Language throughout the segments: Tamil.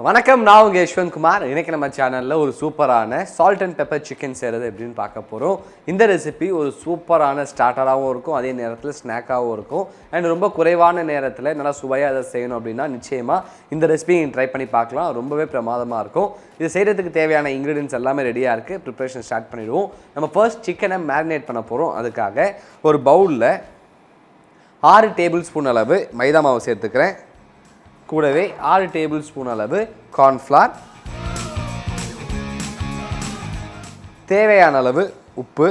வணக்கம், நான் உங்கள் யஷ்வந்த் குமார். இன்றைக்கி நம்ம சேனலில் ஒரு சூப்பரான சால்ட் அண்ட் பெப்பர் சிக்கன் செய்கிறது எப்படின்னு பார்க்க போகிறோம். இந்த ரெசிபி ஒரு சூப்பரான ஸ்டார்டராகவும் இருக்கும், அதே நேரத்தில் ஸ்நாக்காகவும் இருக்கும். அண்ட் ரொம்ப குறைவான நேரத்தில் நல்லா சுவையாக அதை செய்யணும் அப்படின்னா நிச்சயமாக இந்த ரெசிபி ட்ரை பண்ணி பார்க்கலாம். ரொம்பவே பிரமாதமாக இருக்கும். இது செய்கிறதுக்கு தேவையான இன்க்ரீடியன்ஸ் எல்லாமே ரெடியாக இருக்குது. ப்ரிப்ரேஷன் ஸ்டார்ட் பண்ணிவிடுவோம். நம்ம ஃபர்ஸ்ட் சிக்கனை மேரினேட் பண்ண போகிறோம். அதுக்காக ஒரு பவுலில் 6 டேபிள் ஸ்பூன் அளவு மைதா மாவு சேர்த்துக்கிறேன். கூடவே 6 டேபிள் ஸ்பூன் அளவு கார்ன்ஃப்ளவர், தேவையான அளவு உப்பு,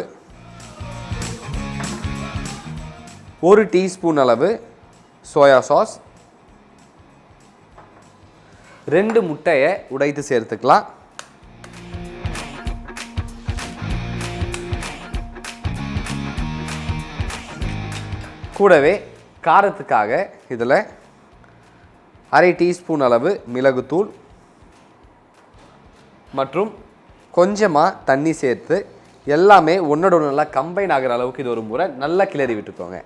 1 டீஸ்பூன் அளவு சோயா சாஸ், 2 முட்டையை உடைத்து சேர்த்துக்கலாம். கூடவே காரத்துக்காக இதில் 1/2 டீஸ்பூன் அளவு மிளகுத்தூள் மற்றும் கொஞ்சமாக தண்ணி சேர்த்து எல்லாமே ஒன்றோட ஒன்று நல்லா கம்பைன் ஆகிற அளவுக்கு இது ஒரு முறை நல்லா கிளறி விட்டுக்கோங்க.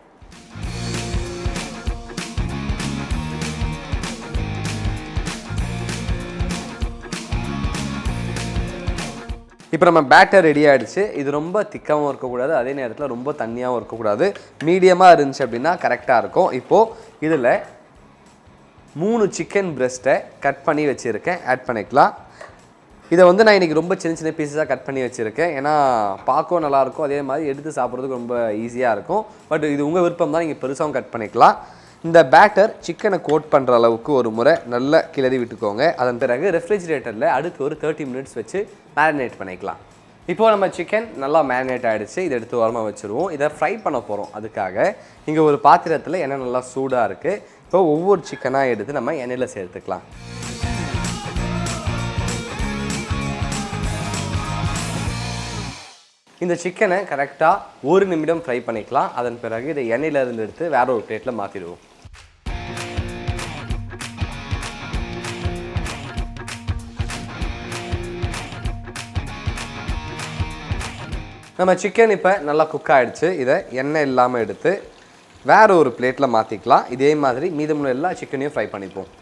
இப்போ நம்ம பேட்டர் ரெடி ஆகிடுச்சு. இது ரொம்ப திக்காகவும் இருக்கக்கூடாது, அதே நேரத்தில் ரொம்ப தண்ணியாகவும் இருக்கக்கூடாது. மீடியமாக இருந்துச்சு அப்படின்னா கரெக்டாக இருக்கும். இப்போது இதில் 3 சிக்கன் பிரெஸ்ட்டை கட் பண்ணி வச்சுருக்கேன், ஆட் பண்ணிக்கலாம். இதை நான் இன்றைக்கி ரொம்ப சின்ன சின்ன பீஸஸாக கட் பண்ணி வச்சுருக்கேன். ஏன்னா பார்க்கவும் நல்லாயிருக்கும், அதே மாதிரி எடுத்து சாப்பிட்றதுக்கு ரொம்ப ஈஸியாக இருக்கும். பட் இது உங்கள் விருப்பம் தான், நீங்கள் பெருசாகவும் கட் பண்ணிக்கலாம். இந்த பேட்டர் சிக்கனை கோட் பண்ணுற அளவுக்கு ஒரு முறை நல்லா கிளறி விட்டுக்கோங்க. அதன் பிறகு ரெஃப்ரிஜிரேட்டரில் அடுத்து ஒரு 30 மினிட்ஸ் வச்சு மேரினேட் பண்ணிக்கலாம். இப்போது நம்ம சிக்கன் நல்லா மேரினேட் ஆகிடுச்சு. இதை எடுத்து ஓரமாக வச்சுருவோம். இதை ஃப்ரை பண்ண போகிறோம். அதுக்காக இங்கே ஒரு பாத்திரத்தில் எண்ணெய் நல்லா சூடாக இருக்குது. இப்போ ஒவ்வொரு சிக்கனாக எடுத்து நம்ம எண்ணெயில் சேர்த்துக்கலாம். இந்த சிக்கனை கரெக்டாக 1 நிமிடம் ஃப்ரை பண்ணிக்கலாம். அதன் பிறகு இதை எண்ணெயிலேருந்து எடுத்து வேற ஒரு பிளேட்டில் மாற்றிடுவோம். நம்ம சிக்கன் இப்போ நல்லா குக் ஆகிடுச்சு. இதை எண்ணெய் இல்லாமல் எடுத்து வேறு ஒரு பிளேட்டில் மாற்றிக்கலாம். இதே மாதிரி மீதமுள்ள எல்லா சிக்கனையும் ஃப்ரை பண்ணிப்போம்.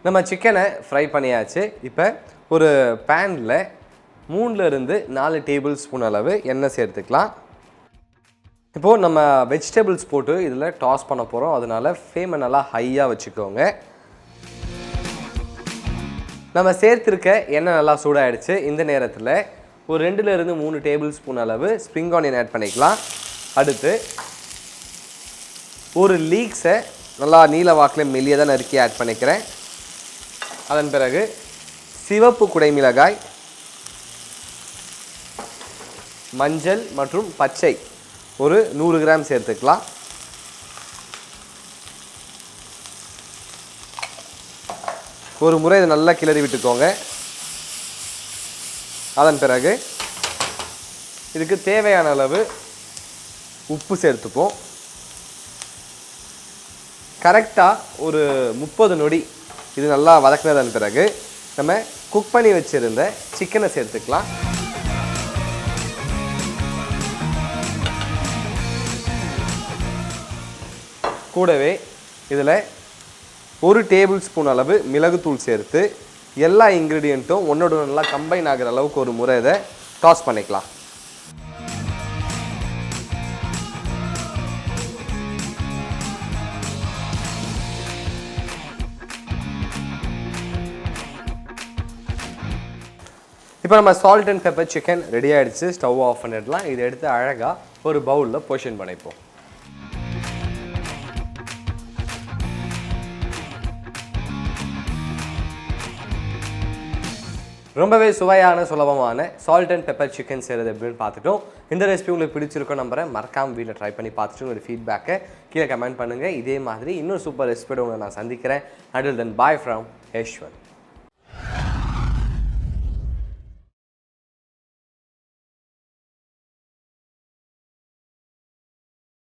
நம்ம சிக்கனை ஃப்ரை பண்ணியாச்சு. இப்போ ஒரு பேனில் 3லேருந்து 4 டேபிள் ஸ்பூன் அளவு எண்ணெய் சேர்த்துக்கலாம். இப்போது நம்ம வெஜிடபிள்ஸ் போட்டு இதில் டாஸ் பண்ண போகிறோம். அதனால் ஃப்ளேமை நல்லா ஹையாக வச்சுக்கோங்க. நம்ம சேர்த்துருக்க எண்ணெய் நல்லா சூடாகிடுச்சு. இந்த நேரத்தில் ஒரு 2லேருந்து 3 டேபிள் ஸ்பூன் அளவு ஸ்ப்ரிங் ஆனியன் ஆட் பண்ணிக்கலாம். அடுத்து ஒரு லீக்ஸை நல்லா நீல வாக்கில் மெல்லியதாக நறுக்கி ஆட் பண்ணிக்கிறேன். அதன் பிறகு சிவப்பு குடைமிளகாய், மஞ்சள் மற்றும் பச்சை ஒரு 100 கிராம் சேர்த்துக்கலாம். ஒரு முறை இதை நல்லா கிளறி விட்டுக்கோங்க. அதன் பிறகு இதுக்கு தேவையான அளவு உப்பு சேர்த்துப்போம். கரெக்டாக ஒரு 30 நொடி இது நல்லா வதக்கினதன் பிறகு நம்ம குக் பண்ணி வச்சுருந்த சிக்கனை சேர்த்துக்கலாம். கூடவே இதில் 1 டேபிள் ஸ்பூன் அளவு மிளகுத்தூள் சேர்த்து எல்லா இன்க்ரீடியண்ட்டும் ஒன்றோட நல்லா கம்பைன் ஆகிற அளவுக்கு ஒரு முறை இதை டாஸ் பண்ணிக்கலாம். இப்போ நம்ம salt and pepper chicken ready ஆகிடுச்சு. ஸ்டவ் ஆஃப் பண்ணிடலாம். இதை எடுத்து அழகாக ஒரு பவுலில் பொசிஷன் பண்ணிப்போம். ரொம்பவே சுவையான சுலபமான சால்ட் அண்ட் பெப்பர் சிக்கன் செய்கிறது எப்படின்னு பார்த்துட்டோம். இந்த ரெசிபி உங்களுக்கு பிடிச்சிருக்கும் நம்புறேன். மறக்காமல் வீட்டில் ட்ரை பண்ணி பார்த்துட்டு உங்களோட ஃபீட்பேக்கை கீழே கமெண்ட் பண்ணுங்கள். இதே மாதிரி இன்னொரு சூப்பர் ரெசிபியோட உங்களை நான் சந்திக்கிறேன். Until then, bye from Yeshwanth.